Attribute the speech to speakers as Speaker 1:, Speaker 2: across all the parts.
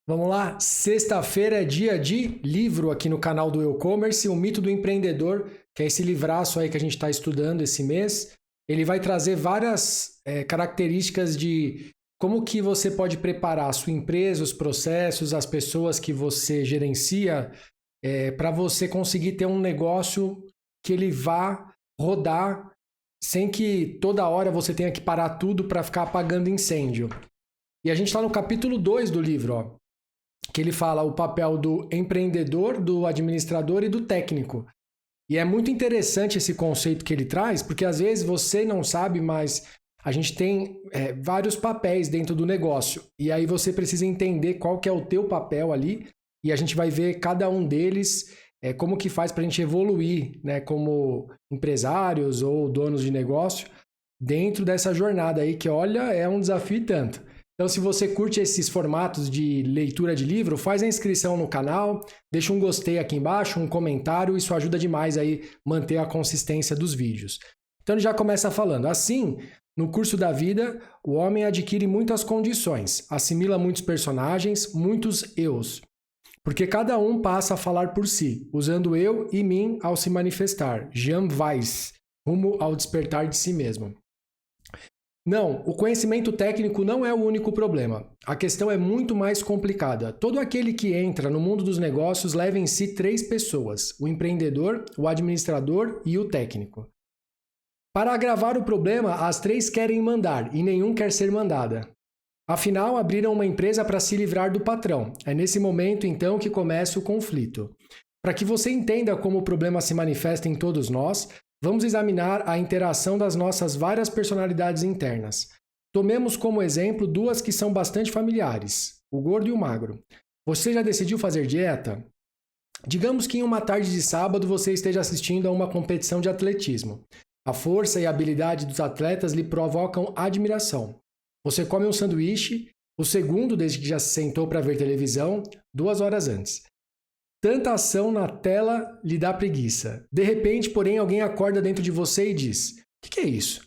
Speaker 1: Vamos lá, sexta-feira é dia de livro aqui no canal do E-Commerce, o mito do empreendedor, que é esse livraço aí que a gente está estudando esse mês. Ele vai trazer várias características de como que você pode preparar a sua empresa, os processos, as pessoas que você gerencia, para você conseguir ter um negócio que ele vá rodar sem que toda hora você tenha que parar tudo para ficar apagando incêndio. E a gente está no capítulo 2 do livro, ó, que ele fala o papel do empreendedor, do administrador e do técnico. E é muito interessante esse conceito que ele traz, porque às vezes você não sabe, mas a gente tem vários papéis dentro do negócio. E aí você precisa entender qual que é o teu papel ali, e a gente vai ver cada um deles, como que faz para a gente evoluir, né, como empresários ou donos de negócio, dentro dessa jornada aí, que olha, é um desafio e tanto. Então, se você curte esses formatos de leitura de livro, faz a inscrição no canal, deixa um gostei aqui embaixo, um comentário, isso ajuda demais aí manter a consistência dos vídeos. Então, ele já começa falando, assim, no curso da vida, o homem adquire muitas condições, assimila muitos personagens, muitos eus, porque cada um passa a falar por si, usando eu e mim ao se manifestar, Jean Weiss, rumo ao despertar de si mesmo. Não, o conhecimento técnico não é o único problema. A questão é muito mais complicada. Todo aquele que entra no mundo dos negócios leva em si 3 pessoas: o empreendedor, o administrador e o técnico. Para agravar o problema, as 3 querem mandar e nenhum quer ser mandada. Afinal, abriram uma empresa para se livrar do patrão. É nesse momento, então, que começa o conflito. Para que você entenda como o problema se manifesta em todos nós, vamos examinar a interação das nossas várias personalidades internas. Tomemos como exemplo 2 que são bastante familiares, o gordo e o magro. Você já decidiu fazer dieta? Digamos que em uma tarde de sábado você esteja assistindo a uma competição de atletismo. A força e a habilidade dos atletas lhe provocam admiração. Você come um sanduíche, o segundo desde que já se sentou para ver televisão, 2 horas antes. Tanta ação na tela lhe dá preguiça. De repente, porém, alguém acorda dentro de você e diz: "O que é isso?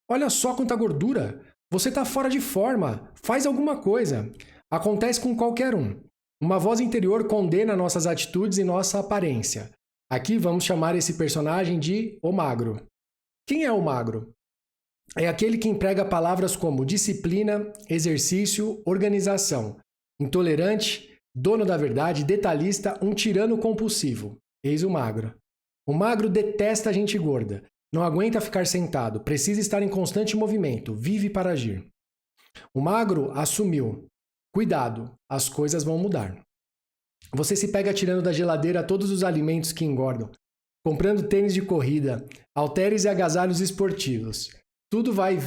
Speaker 1: Olha só quanta gordura! Você está fora de forma! Faz alguma coisa!" Acontece com qualquer um. Uma voz interior condena nossas atitudes e nossa aparência. Aqui vamos chamar esse personagem de o magro. Quem é o magro? É aquele que emprega palavras como disciplina, exercício, organização, intolerante, dono da verdade, detalhista, um tirano compulsivo. Eis o magro. O magro detesta a gente gorda. Não aguenta ficar sentado. Precisa estar em constante movimento. Vive para agir. O magro assumiu. Cuidado, as coisas vão mudar. Você se pega tirando da geladeira todos os alimentos que engordam. Comprando tênis de corrida, halteres e agasalhos esportivos. Tudo vai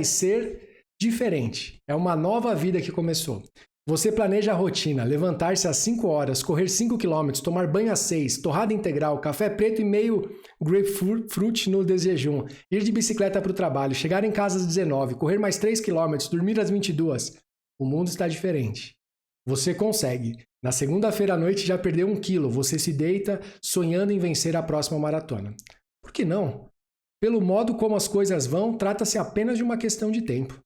Speaker 1: ser diferente. É uma nova vida que começou. Você planeja a rotina, levantar-se às 5 horas, correr 5 km, tomar banho às 6, torrada integral, café preto e meio grapefruit no desjejum, ir de bicicleta para o trabalho, chegar em casa às 19, correr mais 3 km, dormir às 22. O mundo está diferente. Você consegue. Na segunda-feira à noite já perdeu 1 quilo. Você se deita sonhando em vencer a próxima maratona. Por que não? Pelo modo como as coisas vão, trata-se apenas de uma questão de tempo.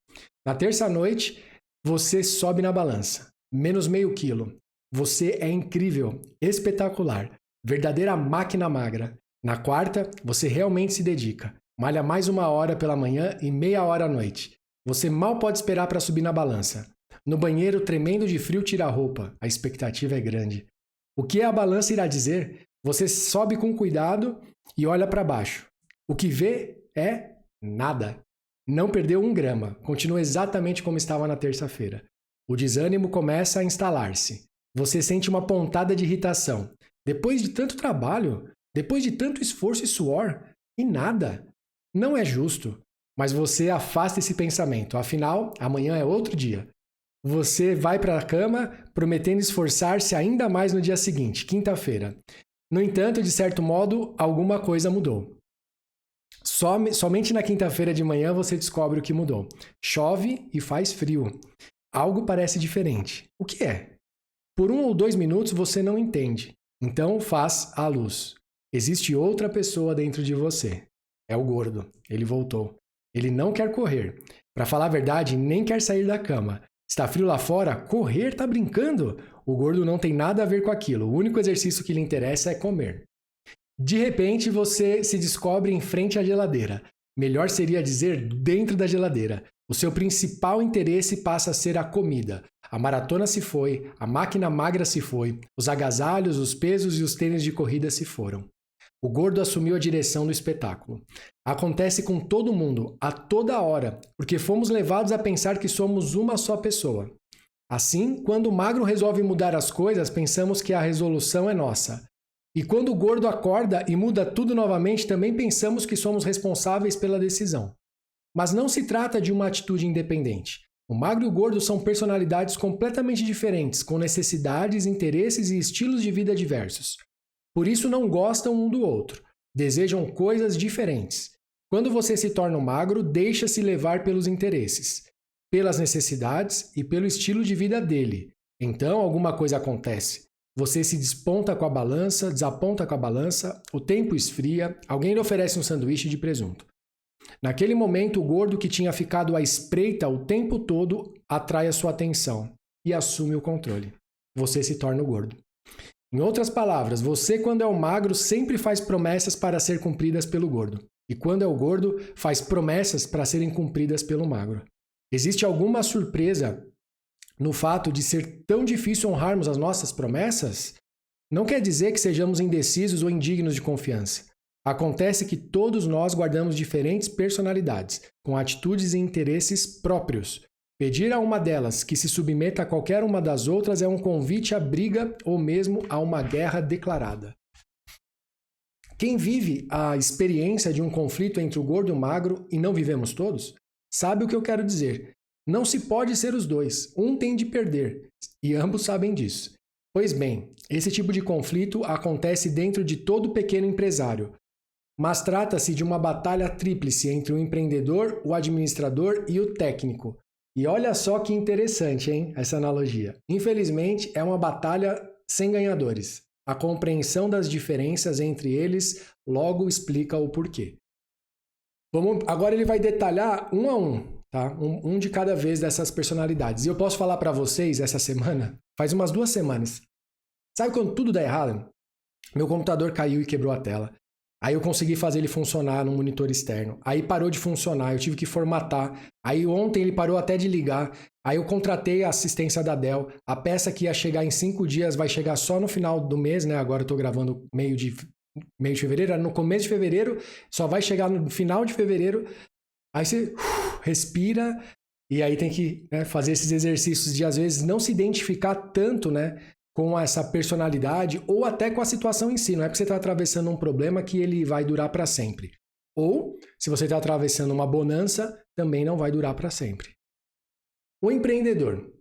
Speaker 1: Na terça-noite, você sobe na balança. Menos meio quilo. Você é incrível, espetacular, verdadeira máquina magra. Na quarta, você realmente se dedica. Malha mais 1 hora pela manhã e meia hora à noite. Você mal pode esperar para subir na balança. No banheiro, tremendo de frio, tira a roupa. A expectativa é grande. O que a balança irá dizer? Você sobe com cuidado e olha para baixo. O que vê é nada. Não perdeu 1 grama. Continua exatamente como estava na terça-feira. O desânimo começa a instalar-se. Você sente uma pontada de irritação. Depois de tanto trabalho, depois de tanto esforço e suor, e nada. Não é justo. Mas você afasta esse pensamento. Afinal, amanhã é outro dia. Você vai para a cama prometendo esforçar-se ainda mais no dia seguinte, quinta-feira. No entanto, de certo modo, alguma coisa mudou. Somente na quinta-feira de manhã você descobre o que mudou. Chove e faz frio. Algo parece diferente. O que é? Por 1 ou 2 minutos você não entende. Então faz a luz. Existe outra pessoa dentro de você. É o gordo. Ele voltou. Ele não quer correr. Para falar a verdade, nem quer sair da cama. Está frio lá fora? Correr tá brincando? O gordo não tem nada a ver com aquilo. O único exercício que lhe interessa é comer. De repente, você se descobre em frente à geladeira. Melhor seria dizer dentro da geladeira. O seu principal interesse passa a ser a comida. A maratona se foi, a máquina magra se foi, os agasalhos, os pesos e os tênis de corrida se foram. O gordo assumiu a direção do espetáculo. Acontece com todo mundo, a toda hora, porque fomos levados a pensar que somos uma só pessoa. Assim, quando o magro resolve mudar as coisas, pensamos que a resolução é nossa. E quando o gordo acorda e muda tudo novamente, também pensamos que somos responsáveis pela decisão. Mas não se trata de uma atitude independente. O magro e o gordo são personalidades completamente diferentes, com necessidades, interesses e estilos de vida diversos. Por isso não gostam um do outro. Desejam coisas diferentes. Quando você se torna um magro, deixa-se levar pelos interesses, pelas necessidades e pelo estilo de vida dele. Então alguma coisa acontece. Você se desponta com a balança, desaponta com a balança, o tempo esfria, alguém lhe oferece um sanduíche de presunto. Naquele momento, o gordo que tinha ficado à espreita o tempo todo atrai a sua atenção e assume o controle. Você se torna o gordo. Em outras palavras, você, quando é o magro, sempre faz promessas para ser cumpridas pelo gordo. E quando é o gordo, faz promessas para serem cumpridas pelo magro. Existe alguma surpresa no fato de ser tão difícil honrarmos as nossas promessas? Não quer dizer que sejamos indecisos ou indignos de confiança. Acontece que todos nós guardamos diferentes personalidades, com atitudes e interesses próprios. Pedir a uma delas que se submeta a qualquer uma das outras é um convite à briga ou mesmo a uma guerra declarada. Quem vive a experiência de um conflito entre o gordo e o magro, e não vivemos todos, sabe o que eu quero dizer. Não se pode ser os dois, um tem de perder, e ambos sabem disso. Pois bem, esse tipo de conflito acontece dentro de todo pequeno empresário, mas trata-se de uma batalha tríplice entre o empreendedor, o administrador e o técnico. E olha só que interessante, hein, essa analogia. Infelizmente, é uma batalha sem ganhadores. A compreensão das diferenças entre eles logo explica o porquê. Agora ele vai detalhar um a um, tá? Um de cada vez dessas personalidades. E eu posso falar para vocês essa semana, faz umas 2 semanas. Sabe quando tudo dá errado? Meu computador caiu e quebrou a tela. Aí eu consegui fazer ele funcionar no monitor externo. Aí parou de funcionar, eu tive que formatar. Aí ontem ele parou até de ligar. Aí eu contratei a assistência da Dell. A peça que ia chegar em 5 dias vai chegar só no final do mês, né? Agora eu tô gravando meio de fevereiro. No começo de fevereiro, só vai chegar no final de fevereiro. Aí você respira e aí tem que, né, fazer esses exercícios de, às vezes, não se identificar tanto, né, com essa personalidade ou até com a situação em si. Não é porque você está atravessando um problema que ele vai durar para sempre. Ou, se você está atravessando uma bonança, também não vai durar para sempre. O empreendedor.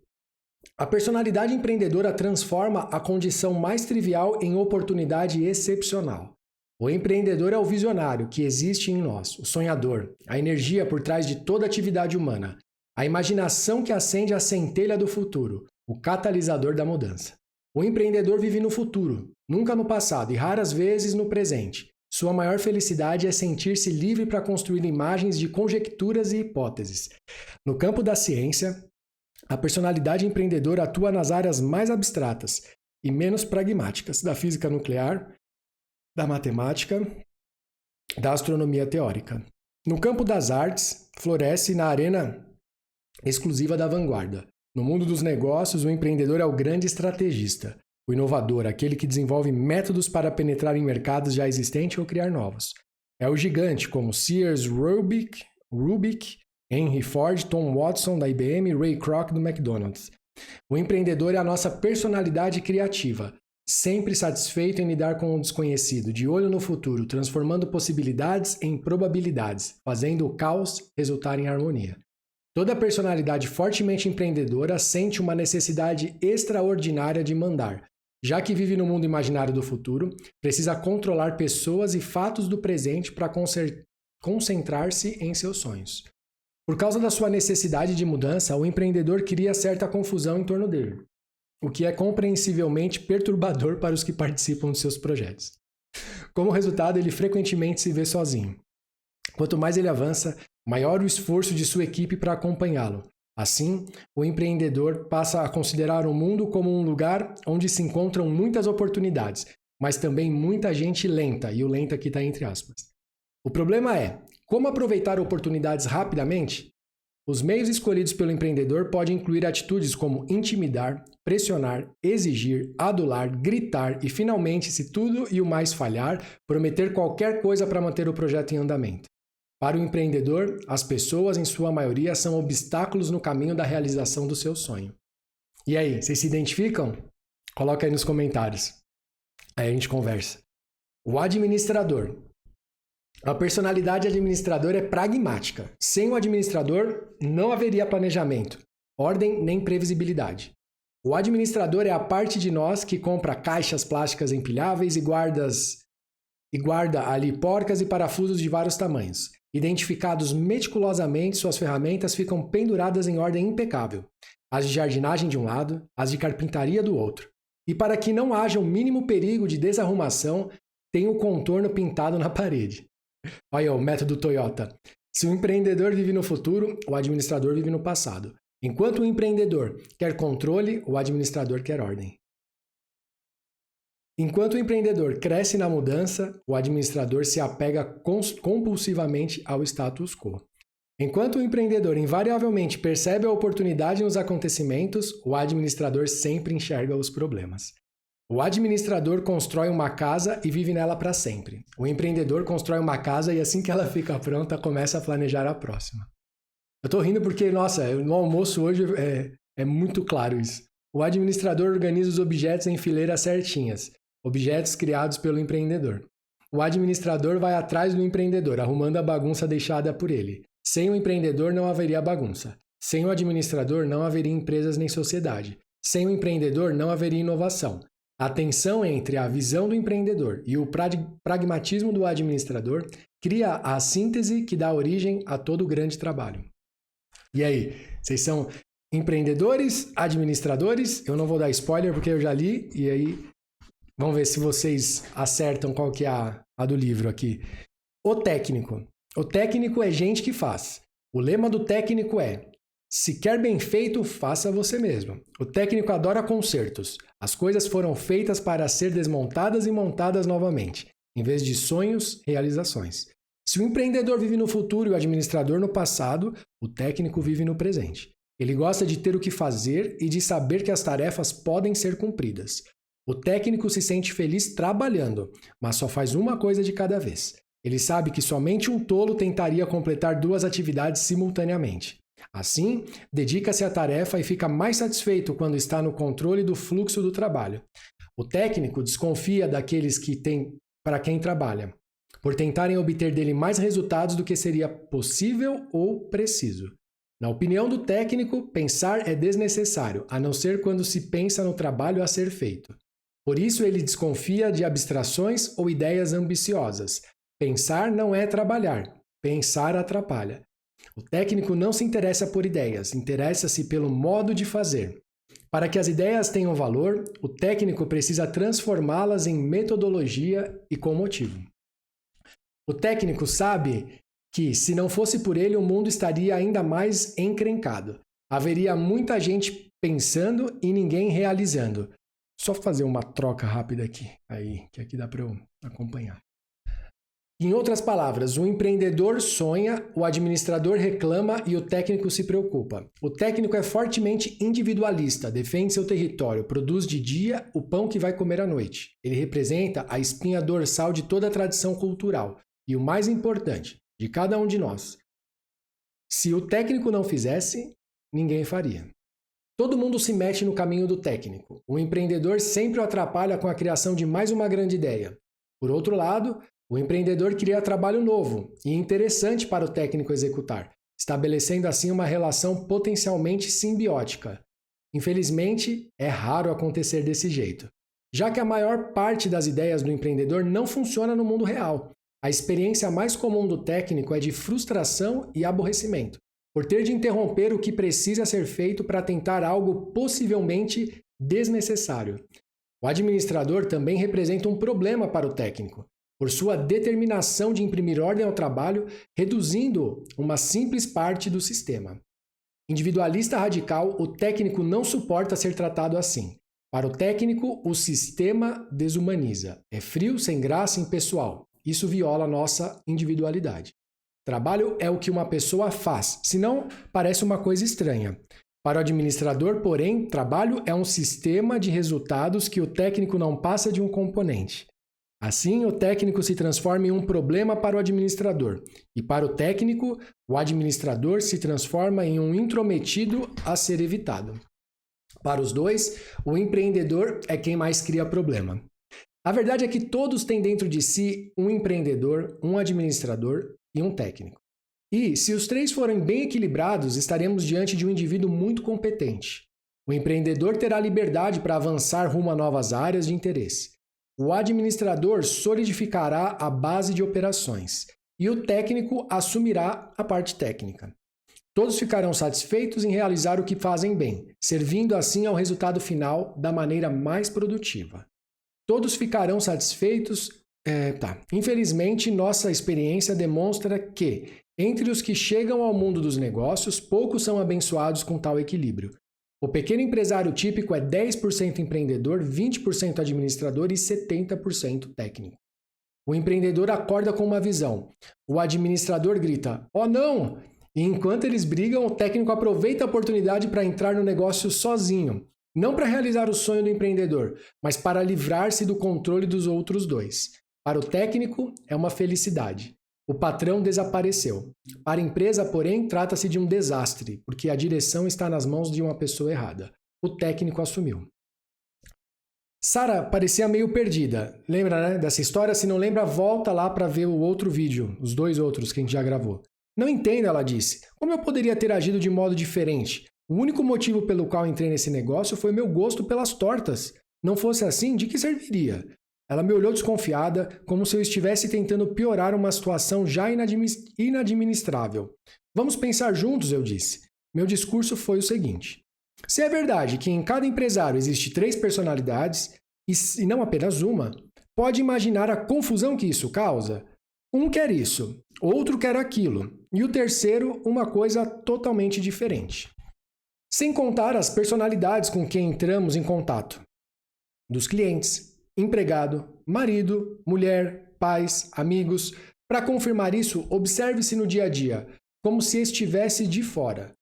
Speaker 1: A personalidade empreendedora transforma a condição mais trivial em oportunidade excepcional. O empreendedor é o visionário que existe em nós, o sonhador, a energia por trás de toda atividade humana, a imaginação que acende a centelha do futuro, o catalisador da mudança. O empreendedor vive no futuro, nunca no passado e raras vezes no presente. Sua maior felicidade é sentir-se livre para construir imagens de conjecturas e hipóteses. No campo da ciência, a personalidade empreendedora atua nas áreas mais abstratas e menos pragmáticas da física nuclear, da matemática, da astronomia teórica. No campo das artes, floresce na arena exclusiva da vanguarda. No mundo dos negócios, o empreendedor é o grande estrategista, o inovador, aquele que desenvolve métodos para penetrar em mercados já existentes ou criar novos. É o gigante, como Sears, Rubik, Henry Ford, Tom Watson, da IBM e Ray Kroc, do McDonald's. O empreendedor é a nossa personalidade criativa, sempre satisfeito em lidar com o desconhecido, de olho no futuro, transformando possibilidades em probabilidades, fazendo o caos resultar em harmonia. Toda personalidade fortemente empreendedora sente uma necessidade extraordinária de mandar. Já que vive no mundo imaginário do futuro, precisa controlar pessoas e fatos do presente para concentrar-se em seus sonhos. Por causa da sua necessidade de mudança, o empreendedor cria certa confusão em torno dele, o que é compreensivelmente perturbador para os que participam de seus projetos. Como resultado, ele frequentemente se vê sozinho. Quanto mais ele avança, maior o esforço de sua equipe para acompanhá-lo. Assim, o empreendedor passa a considerar o mundo como um lugar onde se encontram muitas oportunidades, mas também muita gente lenta, e o lenta aqui está entre aspas. O problema é, como aproveitar oportunidades rapidamente? Os meios escolhidos pelo empreendedor podem incluir atitudes como intimidar, pressionar, exigir, adular, gritar e, finalmente, se tudo e o mais falhar, prometer qualquer coisa para manter o projeto em andamento. Para o empreendedor, as pessoas, em sua maioria, são obstáculos no caminho da realização do seu sonho. E aí, vocês se identificam? Coloca aí nos comentários. Aí a gente conversa. O administrador. A personalidade administradora é pragmática. Sem o administrador, não haveria planejamento, ordem nem previsibilidade. O administrador é a parte de nós que compra caixas plásticas empilháveis e guarda ali porcas e parafusos de vários tamanhos. Identificados meticulosamente, suas ferramentas ficam penduradas em ordem impecável. As de jardinagem de um lado, as de carpintaria do outro. E para que não haja o mínimo perigo de desarrumação, tem o contorno pintado na parede. Olha o método Toyota. Se o empreendedor vive no futuro, o administrador vive no passado. Enquanto o empreendedor quer controle, o administrador quer ordem. Enquanto o empreendedor cresce na mudança, o administrador se apega compulsivamente ao status quo. Enquanto o empreendedor invariavelmente percebe a oportunidade nos acontecimentos, o administrador sempre enxerga os problemas. O administrador constrói uma casa e vive nela para sempre. O empreendedor constrói uma casa e assim que ela fica pronta, começa a planejar a próxima. Eu tô rindo porque, nossa, no almoço hoje é muito claro isso. O administrador organiza os objetos em fileiras certinhas, objetos criados pelo empreendedor. O administrador vai atrás do empreendedor, arrumando a bagunça deixada por ele. Sem o empreendedor não haveria bagunça. Sem o administrador não haveria empresas nem sociedade. Sem o empreendedor não haveria inovação. A tensão entre a visão do empreendedor e o pragmatismo do administrador cria a síntese que dá origem a todo o grande trabalho. E aí, vocês são empreendedores, administradores? Eu não vou dar spoiler porque eu já li, e aí vamos ver se vocês acertam qual que é a do livro aqui. O técnico. O técnico é gente que faz. O lema do técnico é: se quer bem feito, faça você mesmo. O técnico adora consertos. As coisas foram feitas para ser desmontadas e montadas novamente, em vez de sonhos, realizações. Se o empreendedor vive no futuro e o administrador no passado, o técnico vive no presente. Ele gosta de ter o que fazer e de saber que as tarefas podem ser cumpridas. O técnico se sente feliz trabalhando, mas só faz uma coisa de cada vez. Ele sabe que somente um tolo tentaria completar duas atividades simultaneamente. Assim, dedica-se à tarefa e fica mais satisfeito quando está no controle do fluxo do trabalho. O técnico desconfia daqueles que têm para quem trabalha, por tentarem obter dele mais resultados do que seria possível ou preciso. Na opinião do técnico, pensar é desnecessário, a não ser quando se pensa no trabalho a ser feito. Por isso, ele desconfia de abstrações ou ideias ambiciosas. Pensar não é trabalhar, pensar atrapalha. O técnico não se interessa por ideias, interessa-se pelo modo de fazer. Para que as ideias tenham valor, o técnico precisa transformá-las em metodologia e com motivo. O técnico sabe que, se não fosse por ele, o mundo estaria ainda mais encrencado. Haveria muita gente pensando e ninguém realizando. Só fazer uma troca rápida aqui, aí, que aqui dá para eu acompanhar. Em outras palavras, o empreendedor sonha, o administrador reclama e o técnico se preocupa. O técnico é fortemente individualista, defende seu território, produz de dia o pão que vai comer à noite. Ele representa a espinha dorsal de toda a tradição cultural e o mais importante, de cada um de nós. Se o técnico não fizesse, ninguém faria. Todo mundo se mete no caminho do técnico. O empreendedor sempre o atrapalha com a criação de mais uma grande ideia. Por outro lado, o empreendedor cria trabalho novo e interessante para o técnico executar, estabelecendo assim uma relação potencialmente simbiótica. Infelizmente, é raro acontecer desse jeito, já que a maior parte das ideias do empreendedor não funciona no mundo real. A experiência mais comum do técnico é de frustração e aborrecimento, por ter de interromper o que precisa ser feito para tentar algo possivelmente desnecessário. O administrador também representa um problema para o técnico, por sua determinação de imprimir ordem ao trabalho, reduzindo uma simples parte do sistema. Individualista radical, o técnico não suporta ser tratado assim. Para o técnico, o sistema desumaniza. É frio, sem graça, impessoal. Isso viola nossa individualidade. Trabalho é o que uma pessoa faz, senão parece uma coisa estranha. Para o administrador, porém, trabalho é um sistema de resultados que o técnico não passa de um componente. Assim, o técnico se transforma em um problema para o administrador, e para o técnico, o administrador se transforma em um intrometido a ser evitado. Para os dois, o empreendedor é quem mais cria problema. A verdade é que todos têm dentro de si um empreendedor, um administrador e um técnico. E, se os três forem bem equilibrados, estaremos diante de um indivíduo muito competente. O empreendedor terá liberdade para avançar rumo a novas áreas de interesse. O administrador solidificará a base de operações e o técnico assumirá a parte técnica. Todos ficarão satisfeitos em realizar o que fazem bem, servindo assim ao resultado final da maneira mais produtiva. Todos ficarão satisfeitos. Infelizmente, nossa experiência demonstra que, entre os que chegam ao mundo dos negócios, poucos são abençoados com tal equilíbrio. O pequeno empresário típico é 10% empreendedor, 20% administrador e 70% técnico. O empreendedor acorda com uma visão. O administrador grita, "Oh não!" E enquanto eles brigam, o técnico aproveita a oportunidade para entrar no negócio sozinho. Não para realizar o sonho do empreendedor, mas para livrar-se do controle dos outros dois. Para o técnico, é uma felicidade. O patrão desapareceu. Para a empresa, porém, trata-se de um desastre, porque a direção está nas mãos de uma pessoa errada. O técnico assumiu. Sara parecia meio perdida. Lembra, né, dessa história? Se não lembra, volta lá para ver o outro vídeo, os dois outros que a gente já gravou. Não entendo, ela disse. Como eu poderia ter agido de modo diferente? O único motivo pelo qual entrei nesse negócio foi meu gosto pelas tortas. Não fosse assim, de que serviria? Ela me olhou desconfiada, como se eu estivesse tentando piorar uma situação já inadministrável. Vamos pensar juntos, eu disse. Meu discurso foi o seguinte. Se é verdade que em cada empresário existe 3 personalidades, e não apenas uma, pode imaginar a confusão que isso causa? Um quer isso, outro quer aquilo, e o terceiro uma coisa totalmente diferente. Sem contar as personalidades com quem entramos em contato. Dos clientes, empregado, marido, mulher, pais, amigos. Para confirmar isso, observe-se no dia a dia, como se estivesse de fora.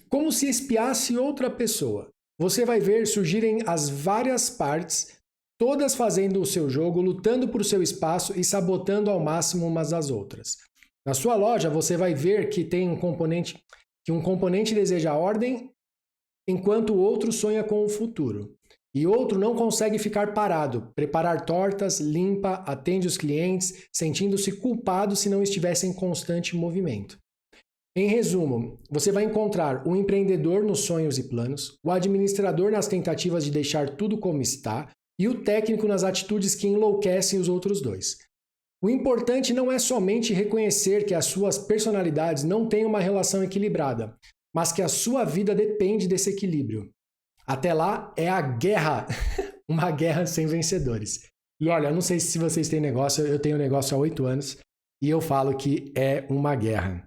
Speaker 1: Como se espiasse outra pessoa. Você vai ver surgirem as várias partes, todas fazendo o seu jogo, lutando por seu espaço e sabotando ao máximo umas às outras. Na sua loja, você vai ver que tem um componente deseja ordem, enquanto o outro sonha com o futuro. E outro não consegue ficar parado, preparar tortas, limpa, atende os clientes, sentindo-se culpado se não estivesse em constante movimento. Em resumo, você vai encontrar o empreendedor nos sonhos e planos, o administrador nas tentativas de deixar tudo como está e o técnico nas atitudes que enlouquecem os outros dois. O importante não é somente reconhecer que as suas personalidades não têm uma relação equilibrada, mas que a sua vida depende desse equilíbrio. Até lá é a guerra, uma guerra sem vencedores. E olha, eu não sei se vocês têm negócio, eu tenho negócio há 8 anos e eu falo que é uma guerra.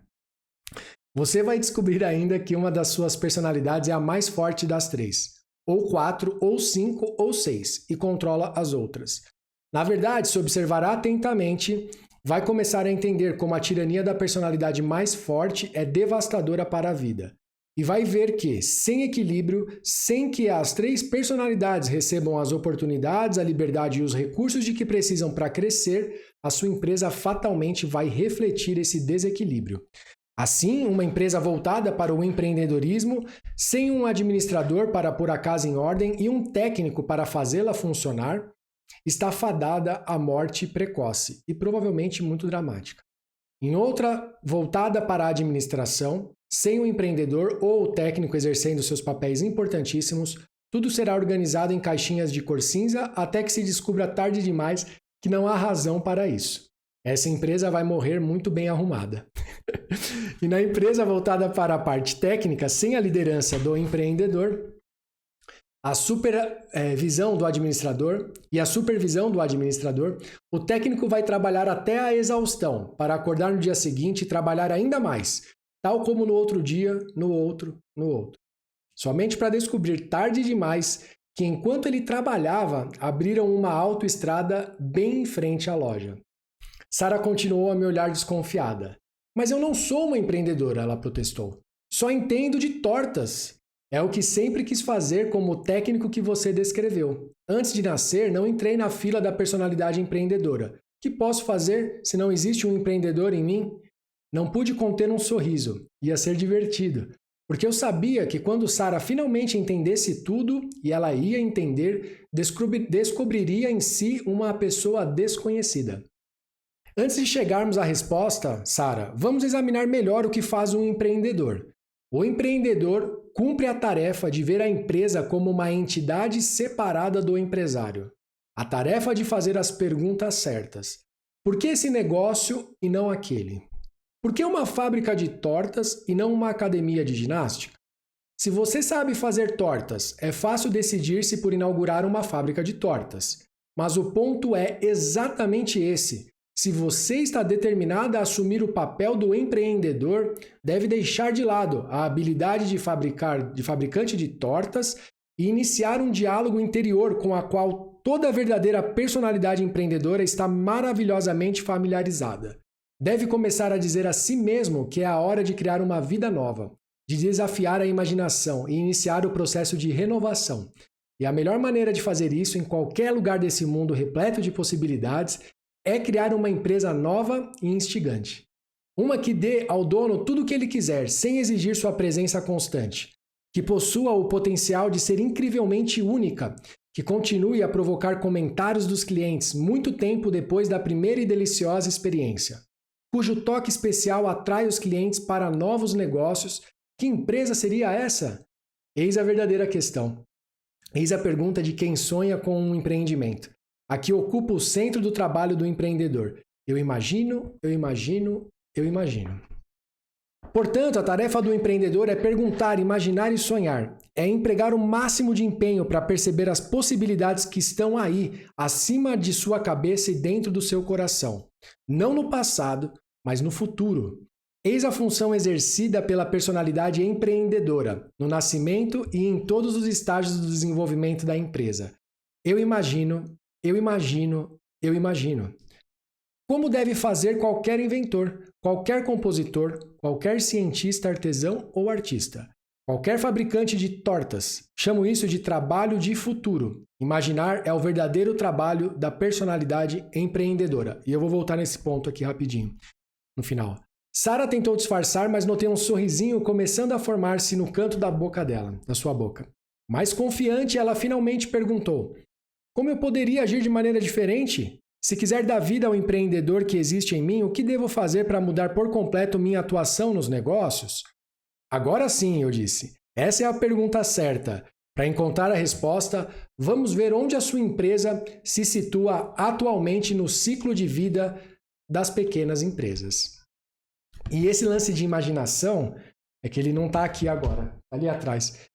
Speaker 1: Você vai descobrir ainda que uma das suas personalidades é a mais forte das 3, ou 4, ou 5, ou 6, e controla as outras. Na verdade, se observar atentamente, vai começar a entender como a tirania da personalidade mais forte é devastadora para a vida. E vai ver que, sem equilíbrio, sem que as 3 personalidades recebam as oportunidades, a liberdade e os recursos de que precisam para crescer, a sua empresa fatalmente vai refletir esse desequilíbrio. Assim, uma empresa voltada para o empreendedorismo, sem um administrador para pôr a casa em ordem e um técnico para fazê-la funcionar, está fadada à morte precoce e provavelmente muito dramática. Em outra, voltada para a administração, sem o empreendedor ou o técnico exercendo seus papéis importantíssimos, tudo será organizado em caixinhas de cor cinza até que se descubra tarde demais que não há razão para isso. Essa empresa vai morrer muito bem arrumada. E na empresa voltada para a parte técnica, sem a liderança do empreendedor, a supervisão do administrador e a supervisão do administrador, o técnico vai trabalhar até a exaustão para acordar no dia seguinte e trabalhar ainda mais, tal como no outro dia, no outro, no outro. Somente para descobrir tarde demais que enquanto ele trabalhava, abriram uma autoestrada bem em frente à loja. Sara continuou a me olhar desconfiada. Mas eu não sou uma empreendedora, ela protestou. Só entendo de tortas. É o que sempre quis fazer como o técnico que você descreveu. Antes de nascer, não entrei na fila da personalidade empreendedora. O que posso fazer se não existe um empreendedor em mim? Não pude conter um sorriso. Ia ser divertido. Porque eu sabia que quando Sara finalmente entendesse tudo, e ela ia entender, descobriria em si uma pessoa desconhecida. Antes de chegarmos à resposta, Sara, vamos examinar melhor o que faz um empreendedor. O empreendedor cumpre a tarefa de ver a empresa como uma entidade separada do empresário. A tarefa de fazer as perguntas certas. Por que esse negócio e não aquele? Por que uma fábrica de tortas e não uma academia de ginástica? Se você sabe fazer tortas, é fácil decidir-se por inaugurar uma fábrica de tortas. Mas o ponto é exatamente esse. Se você está determinada a assumir o papel do empreendedor, deve deixar de lado a habilidade de fabricante de tortas e iniciar um diálogo interior com a qual toda a verdadeira personalidade empreendedora está maravilhosamente familiarizada. Deve começar a dizer a si mesmo que é a hora de criar uma vida nova, de desafiar a imaginação e iniciar o processo de renovação. E a melhor maneira de fazer isso em qualquer lugar desse mundo repleto de possibilidades é criar uma empresa nova e instigante. Uma que dê ao dono tudo o que ele quiser, sem exigir sua presença constante. Que possua o potencial de ser incrivelmente única, que continue a provocar comentários dos clientes muito tempo depois da primeira e deliciosa experiência. Cujo toque especial atrai os clientes para novos negócios. Que empresa seria essa? Eis a verdadeira questão. Eis a pergunta de quem sonha com um empreendimento. Aqui ocupa o centro do trabalho do empreendedor. Eu imagino, eu imagino, eu imagino. Portanto, a tarefa do empreendedor é perguntar, imaginar e sonhar. É empregar o máximo de empenho para perceber as possibilidades que estão aí, acima de sua cabeça e dentro do seu coração. Não no passado, mas no futuro. Eis a função exercida pela personalidade empreendedora, no nascimento e em todos os estágios do desenvolvimento da empresa. Eu imagino, eu imagino, eu imagino. Como deve fazer qualquer inventor, qualquer compositor, qualquer cientista, artesão ou artista. Qualquer fabricante de tortas. Chamo isso de trabalho de futuro. Imaginar é o verdadeiro trabalho da personalidade empreendedora. E eu vou voltar nesse ponto aqui rapidinho, no final. Sara tentou disfarçar, mas notei um sorrisinho começando a formar-se no canto da boca dela, da sua boca. Mais confiante, ela finalmente perguntou: como eu poderia agir de maneira diferente? Se quiser dar vida ao empreendedor que existe em mim, o que devo fazer para mudar por completo minha atuação nos negócios? Agora sim, eu disse. Essa é a pergunta certa. Para encontrar a resposta, vamos ver onde a sua empresa se situa atualmente no ciclo de vida das pequenas empresas. E esse lance de imaginação é que ele não está aqui agora, ali atrás.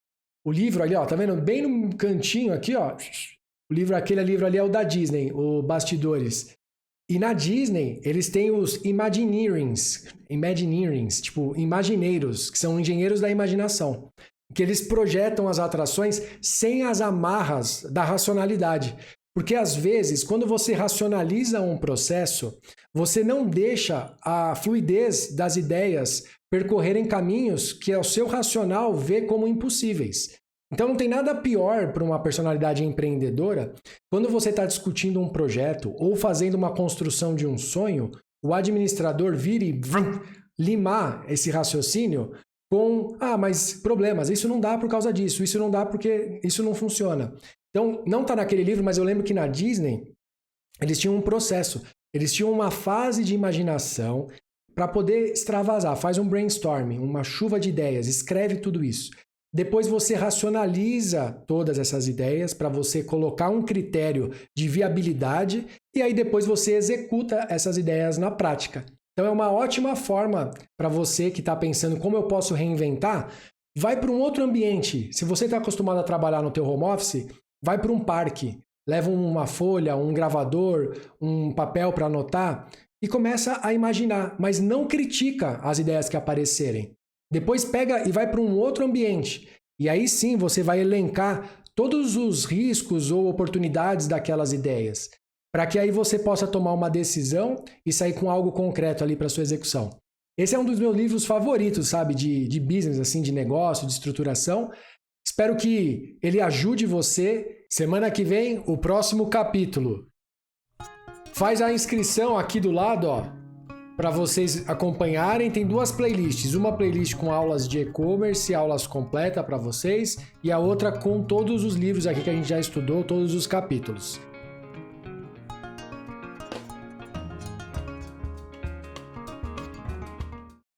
Speaker 1: O livro ali, ó, tá vendo? Bem no cantinho aqui, ó. Aquele livro ali é o da Disney, o Bastidores. E na Disney, eles têm os Imagineerings, tipo, imagineiros, que são engenheiros da imaginação, que eles projetam as atrações sem as amarras da racionalidade. Porque, às vezes, quando você racionaliza um processo, você não deixa a fluidez das ideias percorrerem caminhos que o seu racional vê como impossíveis. Então não tem nada pior para uma personalidade empreendedora quando você está discutindo um projeto ou fazendo uma construção de um sonho, o administrador vir e limar esse raciocínio com mas problemas, isso não dá por causa disso, isso não dá porque isso não funciona. Então não está naquele livro, mas eu lembro que na Disney eles tinham um processo, eles tinham uma fase de imaginação para poder extravasar, faz um brainstorming, uma chuva de ideias, escreve tudo isso. Depois você racionaliza todas essas ideias para você colocar um critério de viabilidade e aí depois você executa essas ideias na prática. Então é uma ótima forma para você que está pensando como eu posso reinventar, vai para um outro ambiente. Se você está acostumado a trabalhar no teu home office, vai para um parque, leva uma folha, um gravador, um papel para anotar e começa a imaginar, mas não critica as ideias que aparecerem. Depois pega e vai para um outro ambiente. E aí sim você vai elencar todos os riscos ou oportunidades daquelas ideias, para que aí você possa tomar uma decisão e sair com algo concreto ali para sua execução. Esse é um dos meus livros favoritos, sabe, de business, assim, de negócio, de estruturação. Espero que ele ajude você. Semana que vem, o próximo capítulo. Faz a inscrição aqui do lado, ó, para vocês acompanharem. Tem 2 playlists, uma playlist com aulas de e-commerce, aulas completas para vocês, e a outra com todos os livros aqui que a gente já estudou, todos os capítulos.